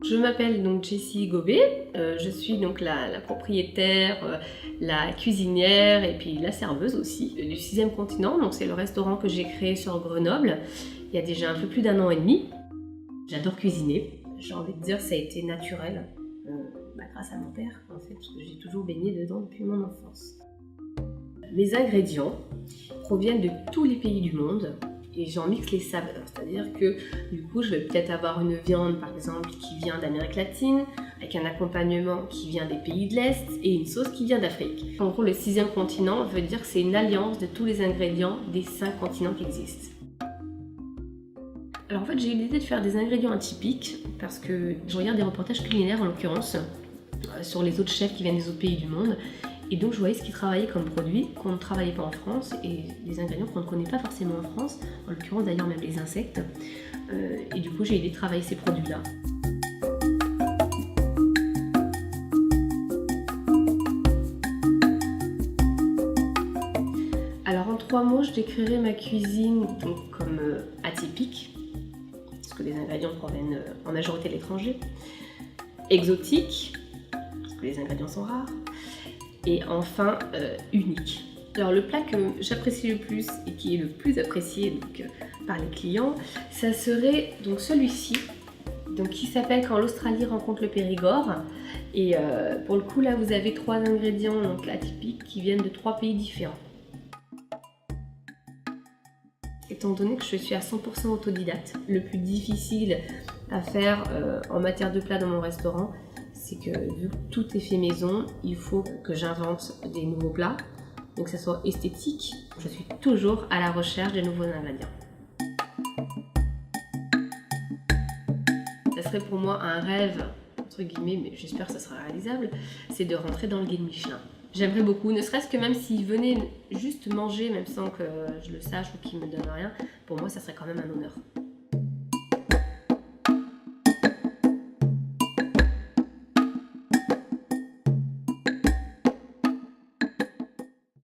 Je m'appelle donc Jessie Gobet, je suis donc la propriétaire, la cuisinière et puis la serveuse aussi du 6e continent. Donc c'est le restaurant que j'ai créé sur Grenoble il y a déjà un peu plus d'1 an et demi. J'adore cuisiner, j'ai envie de dire ça a été naturel grâce à mon père en fait, parce que j'ai toujours baigné dedans depuis mon enfance. Les ingrédients proviennent de tous les pays du monde. Et j'en mixe les saveurs, c'est-à-dire que du coup je vais peut-être avoir une viande par exemple qui vient d'Amérique latine, avec un accompagnement qui vient des pays de l'Est et une sauce qui vient d'Afrique. En gros le 6e continent veut dire que c'est une alliance de tous les ingrédients des 5 continents qui existent. Alors en fait j'ai eu l'idée de faire des ingrédients atypiques parce que je regarde des reportages culinaires en l'occurrence sur les autres chefs qui viennent des autres pays du monde. Et donc je voyais ce qui travaillait comme produit, qu'on ne travaillait pas en France, et des ingrédients qu'on ne connaît pas forcément en France, en l'occurrence d'ailleurs même les insectes. Et du coup j'ai eu l'idée de travailler ces produits-là. Alors en 3 mots, je décrirais ma cuisine donc, comme atypique, parce que les ingrédients proviennent en majorité de l'étranger, exotique, parce que les ingrédients sont rares, et enfin unique. Alors le plat que j'apprécie le plus et qui est le plus apprécié donc, par les clients, ça serait donc celui-ci, donc qui s'appelle Quand l'Australie rencontre le Périgord. Et pour le coup là vous avez 3 ingrédients donc atypiques qui viennent de 3 pays différents. Étant donné que je suis à 100% autodidacte, le plus difficile à faire en matière de plats dans mon restaurant, c'est que vu que tout est fait maison, il faut que j'invente des nouveaux plats, donc que ça soit esthétique. Je suis toujours à la recherche de nouveaux ingrédients. Ça serait pour moi un rêve, entre guillemets, mais j'espère que ça sera réalisable, c'est de rentrer dans le guide Michelin. J'aimerais beaucoup, ne serait-ce que même s'ils venaient juste manger, même sans que je le sache ou qu'ils me donnent rien, pour moi ça serait quand même un honneur.